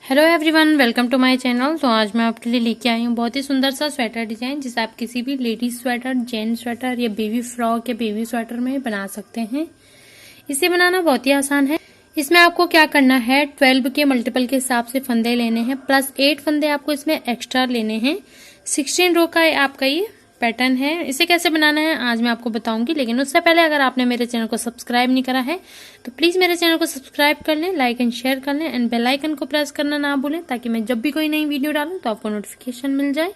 Hello everyone, welcome to my channel. तो आज मैं आपके लिए लेके आई हूँ बहुत ही सुंदर सा स्वेटर डिजाइन, जिसे आप किसी भी लेडीज स्वेटर, जेंट्स स्वेटर या बेबी फ्रॉक या बेबी स्वेटर में बना सकते हैं। इसे बनाना बहुत ही आसान है। इसमें आपको क्या करना है, 12 के मल्टीपल के हिसाब से फंदे लेने हैं, प्लस 8 फंदे आपको इसमें एक्स्ट्रा लेने हैं। 16 रो का आपका ये पैटर्न है। इसे कैसे बनाना है आज मैं आपको बताऊंगी, लेकिन उससे पहले अगर आपने मेरे चैनल को सब्सक्राइब नहीं करा है तो प्लीज मेरे चैनल को सब्सक्राइब कर लें, लाइक एंड शेयर कर लें एंड बेल आइकन को प्रेस करना ना भूलें, ताकि मैं जब भी कोई नई वीडियो डालूं तो आपको नोटिफिकेशन मिल जाए।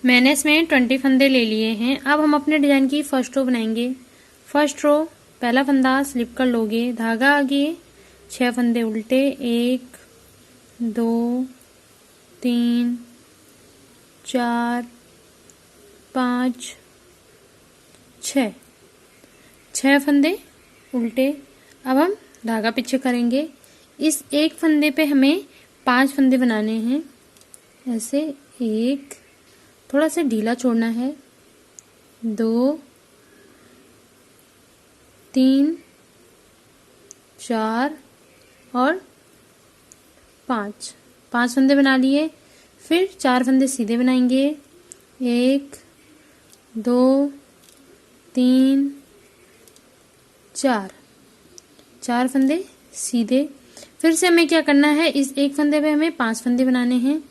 मैंने इसमें 20 फंदे ले लिए हैं। अब हम अपने डिजाइन की फर्स्ट रो बनाएंगे। फर्स्ट रो, पहला फंदा स्लिप कर लोगे, धागा आगे, 6 फंदे उल्टे, 1 2 3 4 5 6 6 फंदे उल्टे। अब हम धागा पीछे करेंगे। इस एक फंदे पे हमें 5 फंदे बनाने हैं। ऐसे एक, थोड़ा सा ढीला छोड़ना है, 2 3 4 और 5 फंदे बना लिए। फिर 4 फंदे सीधे बनाएंगे, 1 2 3 4 फंदे सीधे। फिर से हमें क्या करना है, इस एक फंदे पे हमें 5 फंदे बनाने हैं,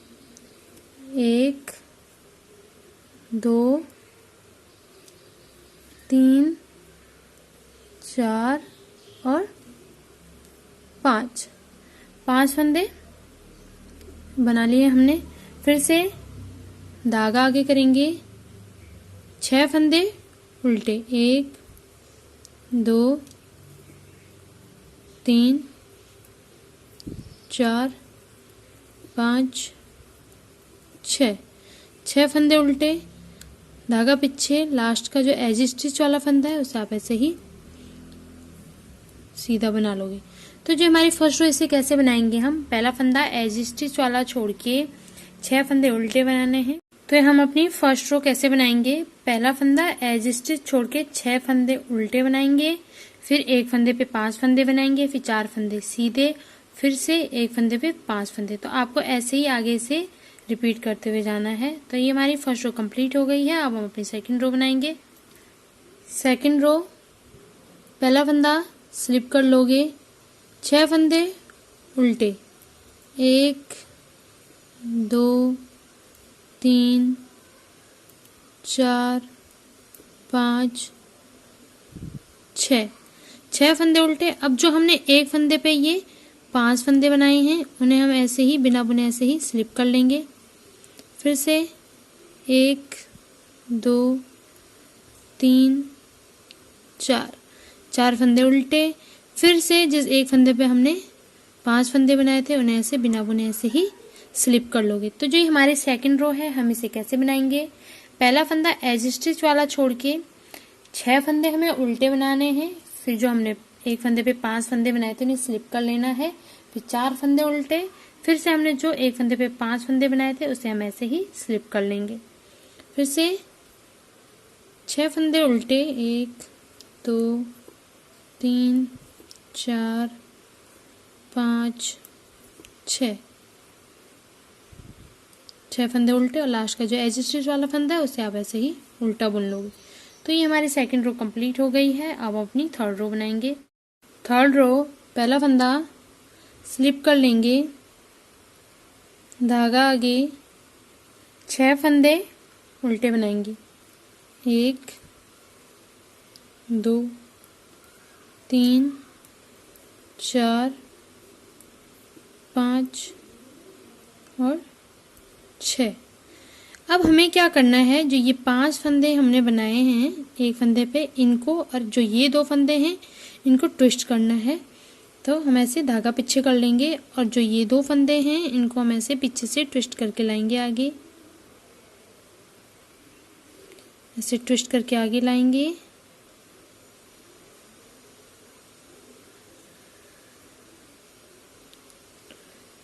1 2 3 4 और 5 फंदे बना लिए हमने। फिर से धागा आगे करेंगे, 6 फंदे उल्टे, 1 2 3 4 5 6 फंदे उल्टे, धागा पीछे। लास्ट का जो एज स्टिच वाला फंदा है उसे आप ऐसे ही सीधा बना लोगे। तो जो हमारी फर्स्ट रो, इसे कैसे बनाएंगे हम, पहला फंदा एज स्टिच वाला छोड़ के 6 फंदे उल्टे बनाने हैं। तो हम अपनी फर्स्ट रो कैसे बनाएंगे, पहला फंदा एज स्टिच छोड़ के 6 फंदे उल्टे बनाएंगे, फिर एक फंदे पे 5 फंदे बनाएंगे, फिर 4 फंदे सीधे, फिर से एक फंदे पे 5 फंदे। तो आपको ऐसे ही आगे से रिपीट करते हुए जाना है। तो ये हमारी फर्स्ट रो कंप्लीट हो गई है। अब हम अपनी सेकंड रो बनाएंगे। सेकंड रो, पहला फंदा स्लिप कर लोगे, 6 फंदे उल्टे, 1 2 3 4 5 6 फंदे उल्टे। अब जो हमने एक फंदे पे ये 5 फंदे बनाए हैं, उन्हें हम ऐसे ही बिना बुने ऐसे ही स्लिप कर लेंगे। फिर से 1 2 3 4 फंदे उल्टे। फिर से जिस एक फंदे पे हमने 5 फंदे बनाए थे, उन्हें ऐसे बिना बुने ऐसे ही स्लिप कर लोगे। तो जो हमारी सेकंड रो है, हम इसे कैसे बनाएंगे, पहला फंदा एज स्टिच वाला छोड़ के 6 फंदे हमें उल्टे बनाने हैं। फिर जो हमने एक फंदे पे 5 फंदे बनाए थे, उन्हें स्लिप कर लेना है। फिर 4 फंदे उल्टे। फिर से हमने जो एक फंदे पे 5 फंदे बनाए थे, उसे हम ऐसे ही स्लिप कर लेंगे। फिर से 6 फंदे उल्टे, 1 2 3 4 5 6 फंदे उल्टे, और लास्ट का जो एज स्टिच वाला फंदा है उसे आप ऐसे ही उल्टा बुन लोगे। तो ये हमारी सेकंड रो कंप्लीट हो गई है। अब अपनी थर्ड रो बनाएंगे। थर्ड रो, पहला फंदा स्लिप कर लेंगे, धागा आगे, 6 फंदे उल्टे बनाएंगे, 1 2 3 4 5 और 6। अब हमें क्या करना है, जो ये 5 फंदे हमने बनाए हैं एक फंदे पे, इनको और जो ये 2 फंदे हैं इनको ट्विस्ट करना है। तो हम ऐसे धागा पीछे कर लेंगे, और जो ये 2 फंदे हैं इनको हम ऐसे पीछे से ट्विस्ट करके लाएंगे आगे, ऐसे ट्विस्ट करके आगे लाएंगे।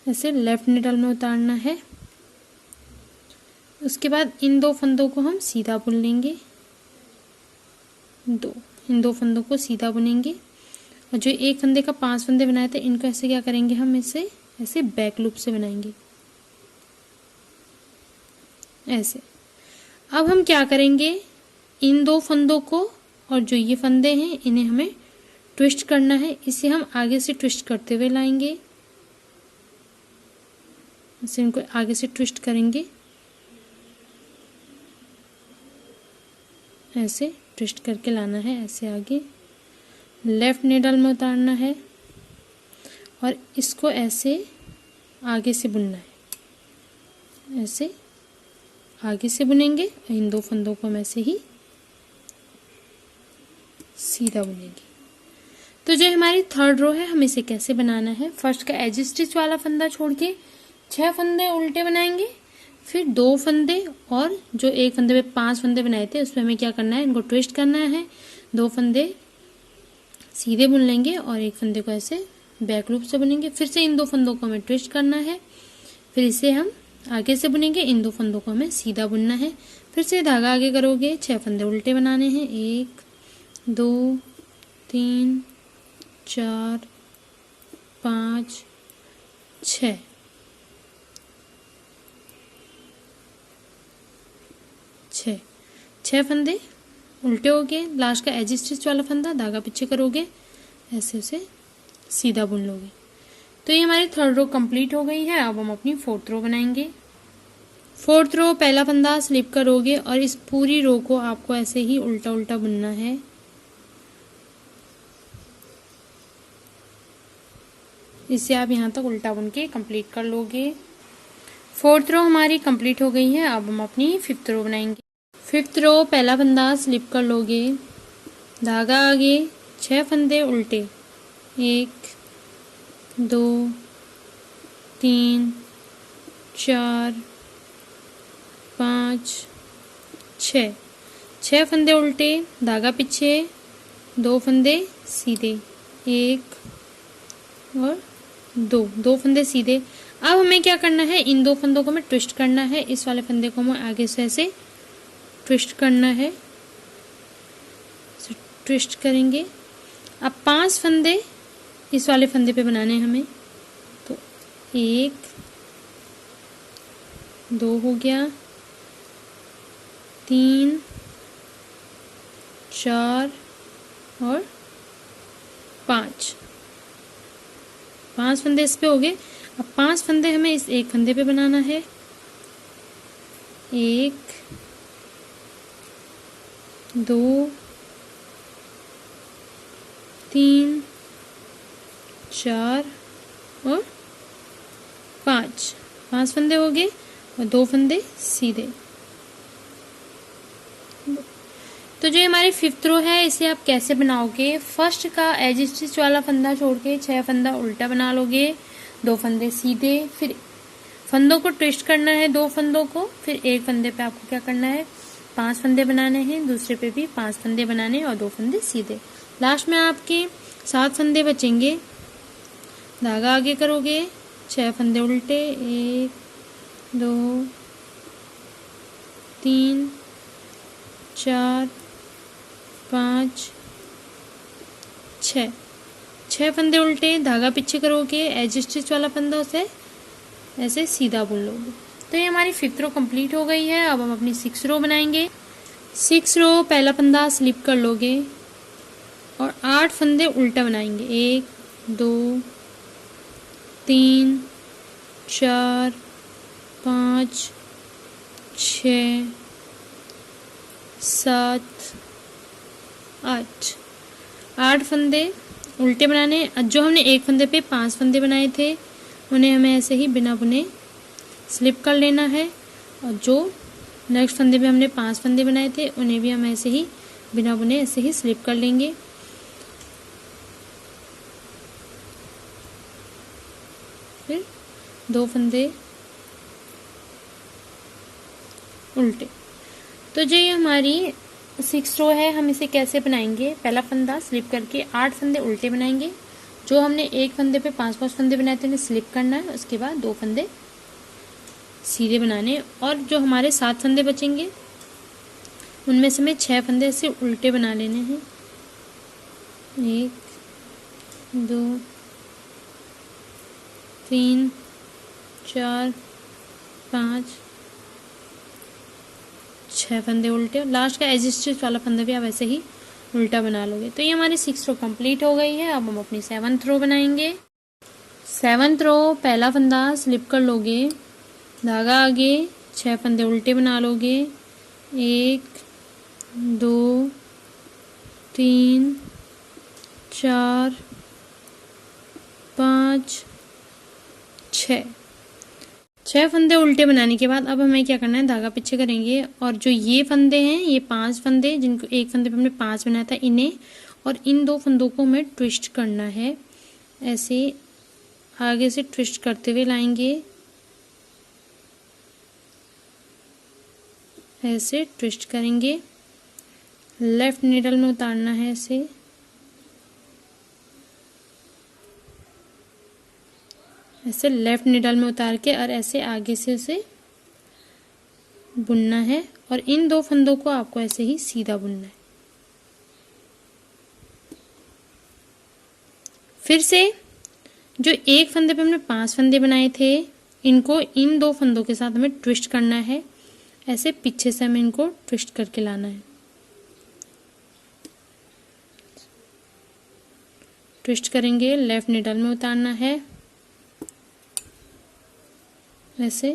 ऐसे लेफ्ट निडल में उतारना है। उसके बाद इन 2 फंदों को हम सीधा बुन लेंगे, इन 2 फंदों को सीधा बुनेंगे। और जो एक फंदे का 5 फंदे बनाए थे, इनको ऐसे क्या करेंगे, हम इसे ऐसे बैक लूप से बनाएंगे ऐसे। अब हम क्या करेंगे, इन दो फंदों को और जो ये फंदे हैं इन्हें हमें ट्विस्ट करना है। इसे हम आगे से ट्विस्ट करते हुए लाएंगे, इसे इनको आगे से ट्विस्ट करेंगे, ऐसे ट्विस्ट करके लाना है, ऐसे आगे लेफ्ट नीडल में उतारना है और इसको ऐसे आगे से बुनना है, ऐसे आगे से बुनेंगे। इन दो फंदों को हम ऐसे ही सीधा बुनेंगे। तो जो हमारी थर्ड रो है, हम इसे कैसे बनाना है, फर्स्ट का एज स्टिच वाला फंदा छोड़ के 6 फंदे उल्टे बनाएंगे, फिर 2 फंदे और जो एक फंदे पे 5 फंदे बनाए थे उसमें हमें क्या करना है, इनको ट्विस्ट करना है, 2 फंदे सीधे बुन लेंगे और एक फंदे को ऐसे बैक लूप से बुनेंगे। फिर से इन 2 फंदों को हमें ट्विस्ट करना है, फिर इसे हम आगे से बुनेंगे, इन 2 फंदों को हमें सीधा बुनना है। फिर से धागा आगे करोगे, 6 फंदे उल्टे बनाने हैं, 1 2 3 4 5 6 6 फंदे उल्टे हो गए। लास्ट का एज स्टिच वाला फंदा धागा पीछे करोगे, ऐसे उसे सीधा बुन लोगे। तो ये हमारी थर्ड रो कंप्लीट हो गई है। अब हम अपनी फोर्थ रो बनाएंगे। फोर्थ रो पहला फंदा स्लिप करोगे और इस पूरी रो को आपको ऐसे ही उल्टा उल्टा बुनना है। इसे आप यहाँ तक उल्टा बुन के कंप्लीट कर लोगे। फोर्थ रो हमारी कंप्लीट हो गई है। अब हम अपनी फिफ्थ रो बनाएंगे। फिफ्थ रो पहला फंदा स्लिप कर लोगे, धागा आगे, 6 फंदे उल्टे, 1 2 3 4 5 6 फंदे उल्टे, धागा पीछे, 2 फंदे सीधे, 1 और 2 फंदे सीधे। अब हमें क्या करना है, इन 2 फंदों को हमें ट्विस्ट करना है। इस वाले फंदे को हमें आगे से ऐसे ट्विस्ट करना है, ट्विस्ट करेंगे। अब 5 फंदे इस वाले फंदे पे बनाने हैं हमें। तो 1 2 हो गया, 3 4 और 5 फंदे इस पे हो गए। अब 5 फंदे हमें इस एक फंदे पे बनाना है। 1 2 3 4 और 5 फंदे हो गए और 2 फंदे सीधे। तो जो हमारी फिफ्थ रो है, इसे आप कैसे बनाओगे, फर्स्ट का एज स्टिच वाला फंदा छोड़ के 6 फंदा उल्टा बना लोगे, 2 फंदे सीधे, फिर फंदों को ट्विस्ट करना है 2 फंदों को, फिर एक फंदे पे आपको क्या करना है, 5 फंदे बनाने हैं, दूसरे पे भी 5 फंदे बनाने और 2 फंदे सीधे। लास्ट में आपके 7 फंदे बचेंगे। धागा आगे करोगे, 6 फंदे उल्टे, 1 2 3 4 5 6 फंदे उल्टे, धागा पीछे करोगे, एज स्टिच वाला फंदा उसे ऐसे सीधा बुन लोगे। तो ये हमारी फिफ्थ रो कंप्लीट हो गई है। अब हम अपनी 6 रो बनाएंगे। 6 रो पहला फंदा स्लिप कर लोगे और 8 फंदे उल्टा बनाएंगे, 1 2 3 4 5 6 7 8 फंदे उल्टे बनाने। जो हमने एक फंदे पे 5 फंदे बनाए थे उन्हें हमें ऐसे ही बिना बुने स्लिप कर लेना है, और जो नेक्स्ट फंदे पे हमने 5 फंदे बनाए थे उन्हें भी हम ऐसे ही बिना बुने ऐसे ही स्लिप कर लेंगे। फिर 2 फंदे उल्टे। तो जो ये हमारी 6 रो है, हम इसे कैसे बनाएंगे, पहला फंदा स्लिप करके 8 फंदे उल्टे बनाएंगे। जो हमने एक फंदे पे 5 फंदे बनाए थे उन्हें स्लिप करना है, उसके बाद 2 फंदे सीधे बनाने, और जो हमारे 7 फंदे बचेंगे उनमें से हमें 6 फंदे ऐसे उल्टे बना लेने हैं, 1 2 3 4 5 6 फंदे उल्टे। लास्ट का एज स्टिच वाला फंदा भी आप ऐसे ही उल्टा बना लोगे। तो ये हमारी 6 रो कंप्लीट हो गई है। अब हम अपनी 7th रो बनाएंगे। 7th रो पहला फंदा स्लिप कर लोगे, धागा आगे, 6 फंदे उल्टे बना लोगे। 1 2 3 4 5 6 फंदे उल्टे बनाने के बाद अब हमें क्या करना है, धागा पीछे करेंगे और जो ये फंदे हैं, ये 5 फंदे जिनको एक फंदे पे हमने 5 बनाया था, इन्हें और इन 2 फंदों को हमें ट्विस्ट करना है। ऐसे आगे से ट्विस्ट करते हुए लाएंगे, ऐसे ट्विस्ट करेंगे, लेफ्ट नीडल में उतारना है। ऐसे लेफ्ट नीडल में उतार के और ऐसे आगे से उसे बुनना है और इन 2 फंदों को आपको ऐसे ही सीधा बुनना है। फिर से जो एक फंदे पे हमने 5 फंदे बनाए थे, इनको इन 2 फंदों के साथ हमें ट्विस्ट करना है। ऐसे पीछे से हमें इनको ट्विस्ट करके लाना है। ट्विस्ट करेंगे, लेफ्ट नीडल में उतारना है। ऐसे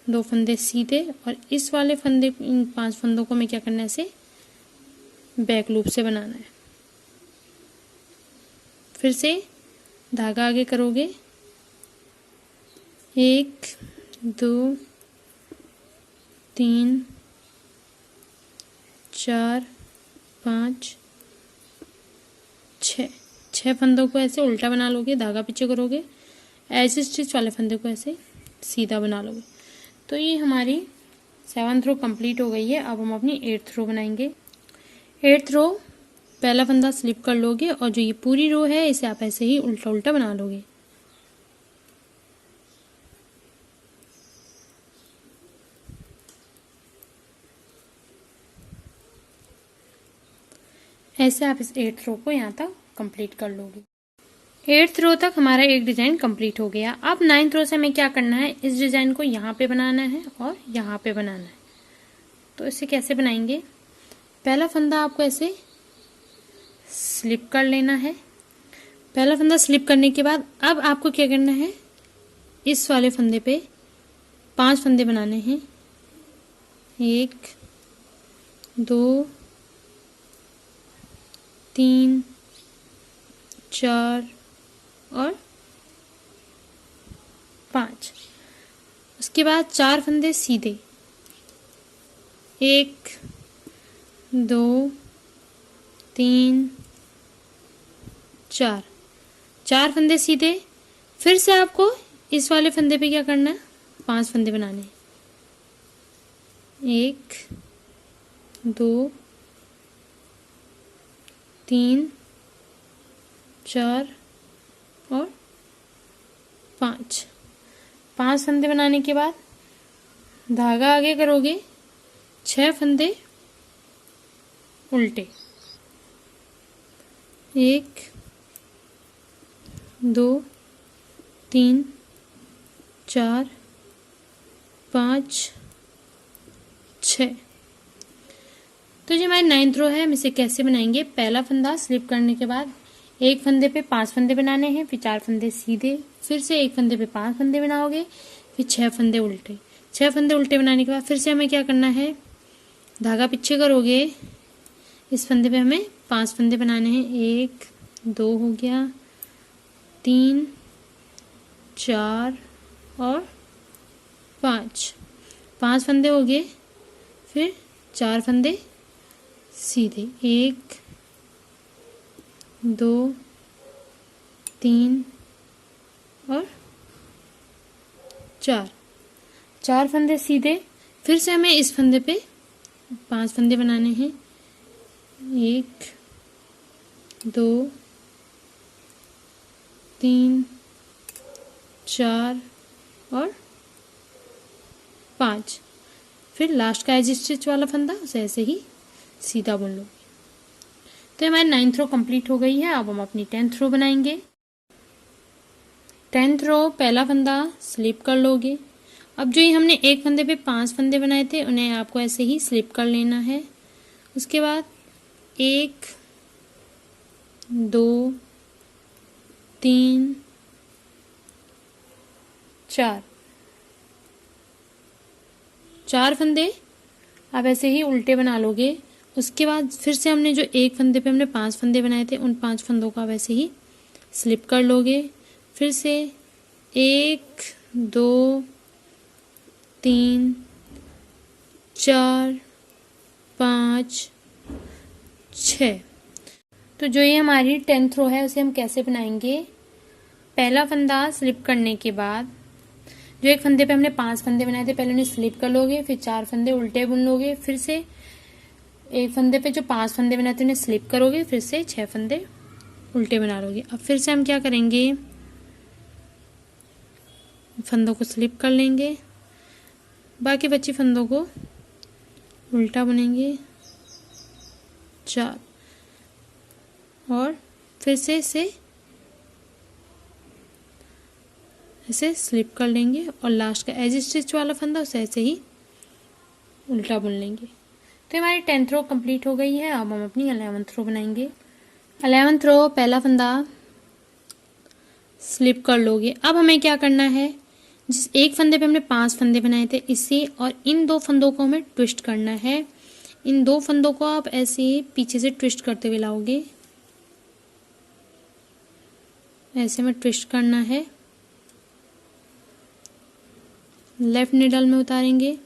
2 फंदे सीधे और इस वाले फंदे, इन 5 फंदों को हमें क्या करना है, ऐसे बैक लूप से बनाना है। फिर से धागा आगे करोगे, 1 2 3 4 5 6 फंदों को ऐसे उल्टा बना लोगे, धागा पीछे करोगे, ऐसे स्टिच वाले फंदे को ऐसे सीधा बना लोगे। तो ये हमारी 7th रो कंप्लीट हो गई है। अब हम अपनी 8th रो बनाएंगे। 8th रो पहला फंदा स्लिप कर लोगे और जो ये पूरी रो है इसे आप ऐसे ही उल्टा उल्टा बना लोगे। ऐसे आप इस 8th रो को यहाँ तक कंप्लीट कर लोगे। 8th रो तक हमारा एक डिजाइन कंप्लीट हो गया। अब 9th रो से हमें क्या करना है, इस डिजाइन को यहाँ पे बनाना है और यहाँ पे बनाना है। तो इसे कैसे बनाएंगे, पहला फंदा आपको ऐसे स्लिप कर लेना है। पहला फंदा स्लिप करने के बाद अब आपको क्या करना है, इस वाले फंदे पे 5 फंदे बनाने हैं। 1 2 3 4 और 5। उसके बाद 4 फंदे सीधे, 1 2 3 4 फंदे सीधे। फिर से आपको इस वाले फंदे पे क्या करना है, 5 फंदे बनाने हैं। 1 2 3 4 और 5 फंदे बनाने के बाद धागा आगे करोगे, 6 फंदे उल्टे, 1 2 3 4 5 6। तो जो हमारी 9th रो है हम इसे कैसे बनाएंगे, पहला फंदा स्लिप करने के बाद एक फंदे पे 5 फंदे बनाने हैं, फिर 4 फंदे सीधे, फिर से एक फंदे पे 5 फंदे बनाओगे, फिर 6 फंदे उल्टे। 6 फंदे उल्टे बनाने के बाद फिर से हमें क्या करना है, धागा पीछे करोगे, इस फंदे पे हमें 5 फंदे बनाने हैं। 1 2 हो गया, 3 4 और 5 फंदे हो गए। फिर 4 फंदे सीधे, 1 2 3 और 4 फंदे सीधे। फिर से हमें इस फंदे पे 5 फंदे बनाने हैं। 1 2 3 4 और 5। फिर लास्ट का एज स्टिच वाला फंदा उसे ऐसे ही सीधा बुन लो। तो हमारी 9th रो कंप्लीट हो गई है। अब हम अपनी 10th रो बनाएंगे। 10th रो पहला फंदा स्लिप कर लोगे। अब जो ये हमने एक फंदे पे 5 फंदे बनाए थे उन्हें आपको ऐसे ही स्लिप कर लेना है। उसके बाद 1 2 3 4 फंदे आप ऐसे ही उल्टे बना लोगे। उसके बाद फिर से हमने जो एक फंदे पे हमने 5 फंदे बनाए थे उन 5 फंदों को आप ऐसे ही स्लिप कर लोगे। फिर से 1 2 3 4 5 6। तो जो ये हमारी 10th रो है उसे हम कैसे बनाएंगे। पहला फंदा स्लिप करने के बाद जो एक फंदे पे हमने 5 फंदे बनाए थे पहले उन्हें स्लिप कर लोगे, फिर 4 फंदे उल्टे बुन लोगे, फिर से एक फंदे पे जो 5 फंदे बनाए थे उन्हें स्लिप करोगे, फिर से 6 फंदे उल्टे बना लोगे। अब फिर से हम क्या करेंगे, फंदों को स्लिप कर लेंगे, बाकी बची फंदों को उल्टा बुनेंगे 4 और फिर से इसे स्लिप कर लेंगे और लास्ट का एज स्टिच वाला फंदा उसे ऐसे ही उल्टा बुन लेंगे। तो हमारी 10th रो कंप्लीट हो गई है। अब हम अपनी 11th रो बनाएंगे। 11th रो पहला फंदा स्लिप कर लोगे। अब हमें क्या करना है, जिस एक फंदे पे हमने 5 फंदे बनाए थे इसे और इन 2 फंदों को हमें ट्विस्ट करना है। इन 2 फंदों को आप ऐसे पीछे से ट्विस्ट करते हुए लाओगे, ऐसे में ट्विस्ट करना है। लेफ्ट निडल में उतारेंगे,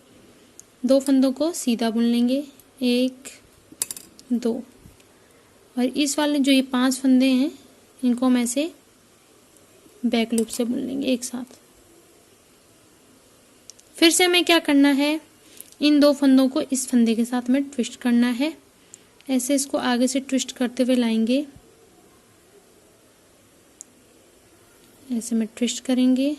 2 फंदों को सीधा बुन लेंगे 1 2 और इस वाले जो ये 5 फंदे हैं इनको हम ऐसे बैक लूप से बुन लेंगे एक साथ। फिर से हमें क्या करना है, इन 2 फंदों को इस फंदे के साथ में ट्विस्ट करना है। ऐसे इसको आगे से ट्विस्ट करते हुए लाएंगे, ऐसे में ट्विस्ट करेंगे,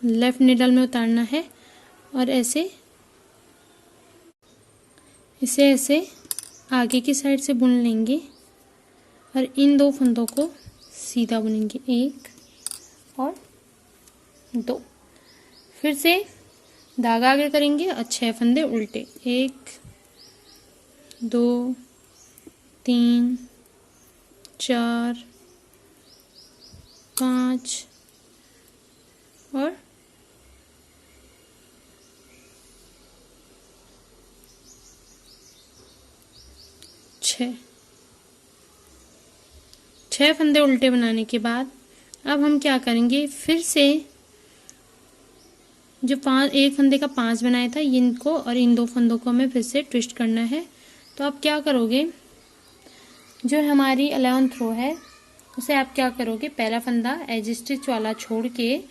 लेफ्ट निडल में उतारना है और ऐसे इसे ऐसे आगे की साइड से बुन लेंगे और इन 2 फंदों को सीधा बुनेंगे 1 और 2। फिर से धागा आगे करेंगे और 6 फंदे उल्टे 1 2 3 4 5 और 6 फंदे उल्टे बनाने के बाद अब हम क्या करेंगे, फिर से जो एक फंदे का 5 बनाया था इनको और इन 2 फंदों को हमें फिर से ट्विस्ट करना है। तो आप क्या करोगे, जो हमारी 11th रो है उसे आप क्या करोगे, पहला फंदा एज स्टिच वाला छोड़ के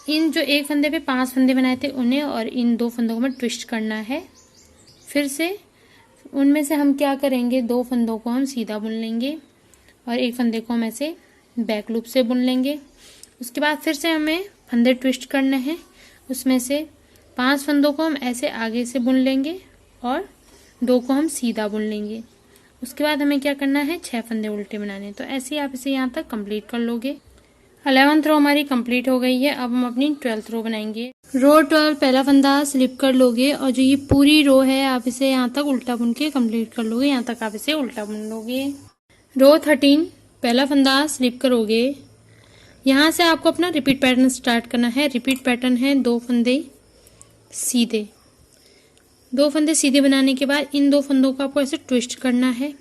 इन जो एक फंदे पे 5 फंदे बनाए थे उन्हें और इन 2 फंदों को हमें ट्विस्ट करना है। फिर से उनमें से हम क्या करेंगे, 2 फंदों को हम सीधा बुन लेंगे और एक फंदे को हम ऐसे बैक लूप से बुन लेंगे। उसके बाद फिर से हमें फंदे ट्विस्ट करने हैं, उसमें से 5 फंदों को हम ऐसे आगे से बुन लेंगे और 2 को हम सीधा बुन लेंगे। उसके बाद हमें क्या करना है, 6 फंदे उल्टे बनाने। तो ऐसे ही आप इसे यहाँ तक कंप्लीट कर लोगे। 11th रो हमारी कंप्लीट हो गई है। अब हम अपनी 12th रो बनाएंगे। रो 12 पहला फंदा स्लिप कर लोगे और जो ये पूरी रो है आप इसे यहाँ तक उल्टा बुन के कंप्लीट कर लोगे। यहाँ तक आप इसे उल्टा बुन लोगे। रो 13 पहला फंदा स्लिप करोगे। यहाँ से आपको अपना रिपीट पैटर्न स्टार्ट करना है। रिपीट पैटर्न है 2 फंदे सीधे। 2 फंदे सीधे बनाने के बाद इन 2 फंदों को आपको ऐसे ट्विस्ट करना है,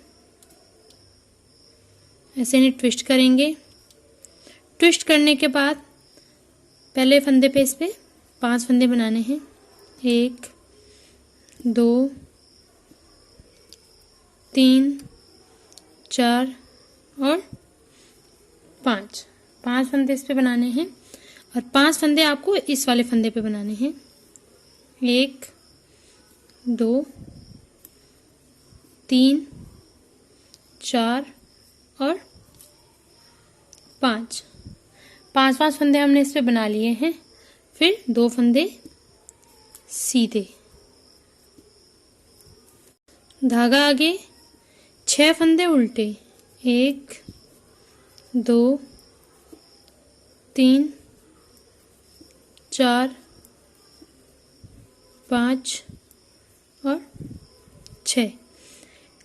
ऐसे नहीं ट्विस्ट करेंगे। ट्विस्ट करने के बाद पहले फंदे पे इस पे 5 फंदे बनाने हैं 1 2 3 4 और 5 फंदे इस पे बनाने हैं और 5 फंदे आपको इस वाले फंदे पे बनाने हैं 1 2 3 4 और 5 फंदे हमने इस पे बना लिए हैं। फिर 2 फंदे सीधे, धागा आगे, 6 फंदे उल्टे, 1 2 3 4 5 और 6।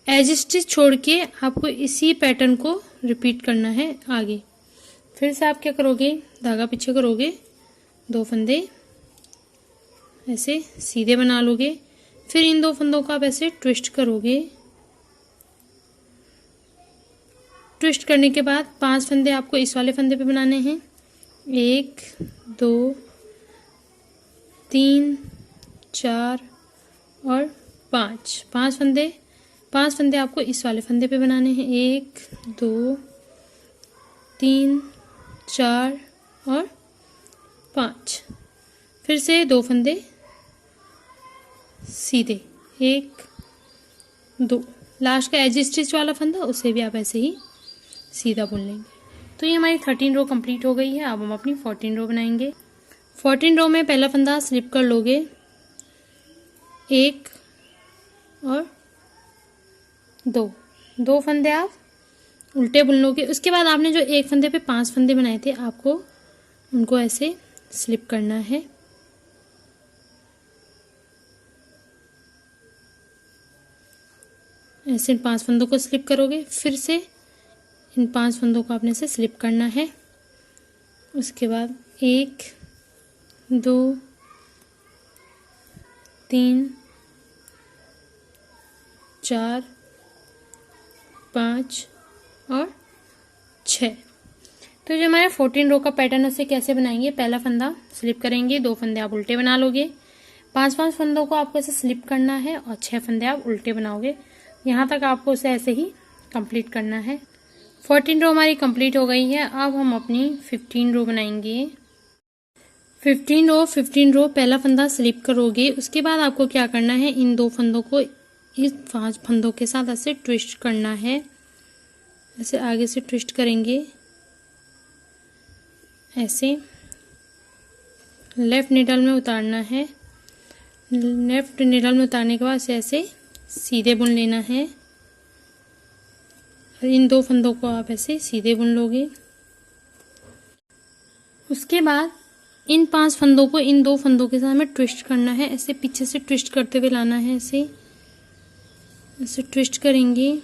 एज स्टिच छोड़ के आपको इसी पैटर्न को रिपीट करना है आगे। फिर से आप क्या करोगे, धागा पीछे करोगे, 2 फंदे ऐसे सीधे बना लोगे, फिर इन 2 फंदों को आप ऐसे ट्विस्ट करोगे। ट्विस्ट करने के बाद 5 फंदे आपको इस वाले फंदे पे बनाने हैं, 1 2 3 4 और 5 5 फंदे आपको इस वाले फंदे पे बनाने हैं, 1 2 3 4 और 5। फिर से 2 फंदे सीधे, 1 2, लास्ट का एज स्टिच वाला फंदा उसे भी आप ऐसे ही सीधा बुन लेंगे। तो ये हमारी 13 रो कंप्लीट हो गई है। अब हम अपनी 14 रो बनाएंगे। 14 रो में पहला फंदा स्लिप कर लोगे, 1 और 2 फंदे आप उल्टे बुन लोगे। उसके बाद आपने जो एक फंदे पे 5 फंदे बनाए थे, आपको उनको ऐसे स्लिप करना है। ऐसे इन 5 फंदों को स्लिप करोगे, फिर से इन 5 फंदों को आपने से स्लिप करना है। उसके बाद 1 2 3 4 5 और 6। तो जो हमारे 14 रो का पैटर्न उसे कैसे बनाएंगे, पहला फंदा स्लिप करेंगे, 2 फंदे आप उल्टे बना लोगे, 5 फंदों को आपको ऐसे स्लिप करना है और 6 फंदे आप उल्टे बनाओगे। यहाँ तक आपको उसे ऐसे ही कंप्लीट करना है। 14 रो हमारी कंप्लीट हो गई है। अब हम अपनी 15 रो बनाएंगे। 15 रो पहला फंदा स्लिप करोगे। उसके बाद आपको क्या करना है, इन 2 फंदों को इस 5 फंदों के साथ ऐसे ट्विस्ट करना है। ऐसे आगे से ट्विस्ट करेंगे, ऐसे लेफ्ट निडल में उतारना है। लेफ्ट निडल में उतारने के बाद ऐसे सीधे बुन लेना है। और इन 2 फंदों को आप ऐसे सीधे बुन लोगे। उसके बाद इन 5 फंदों को इन 2 फंदों के साथ हमें ट्विस्ट करना है। ऐसे पीछे से ट्विस्ट करते हुए लाना है, ऐसे ट्विस्ट करेंगे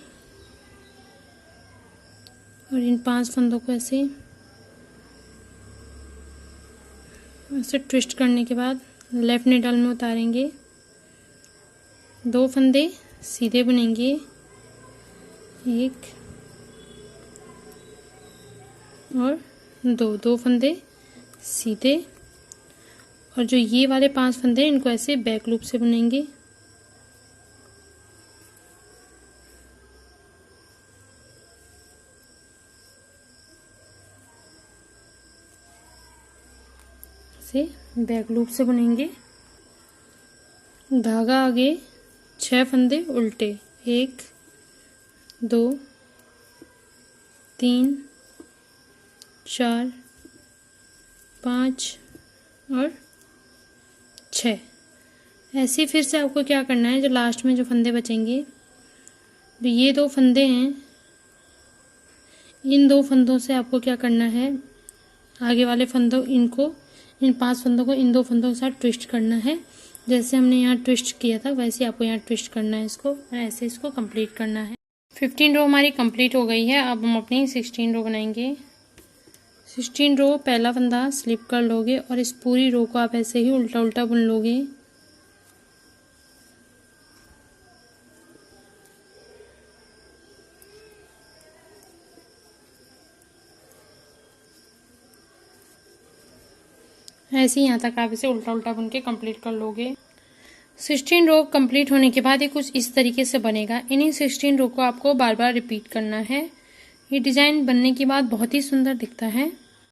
और इन 5 फंदों को ऐसे ट्विस्ट करने के बाद लेफ्ट निडल में उतारेंगे। 2 फंदे सीधे बुनेंगे, 1 और 2 फंदे सीधे, और जो ये वाले 5 फंदे इनको ऐसे बैक लूप से बुनेंगे। से बैक लूप से बुनेंगे। धागा आगे, 6 फंदे उल्टे, 1 2 3 4 5 और 6। ऐसे फिर से आपको क्या करना है, जो लास्ट में जो फंदे बचेंगे, जो ये 2 फंदे हैं, इन 2 फंदों से आपको क्या करना है, आगे वाले फंदों इन 5 फंदों को इन 2 फंदों के साथ ट्विस्ट करना है। जैसे हमने यहाँ ट्विस्ट किया था वैसे आपको यहाँ ट्विस्ट करना है इसको, और ऐसे इसको कंप्लीट करना है। 15 रो हमारी कंप्लीट हो गई है। अब हम अपनी 16 रो बनाएंगे। 16 रो पहला फंदा स्लिप कर लोगे और इस पूरी रो को आप ऐसे ही उल्टा उल्टा बुन लोगे। ऐसे ही यहाँ तक आप इसे उल्टा उल्टा बुन के कंप्लीट कर लोगे। 16 रो कंप्लीट होने के बाद ये कुछ इस तरीके से बनेगा। इन्हीं 16 रो को आपको बार बार रिपीट करना है। ये डिजाइन बनने के बाद बहुत ही सुंदर दिखता है।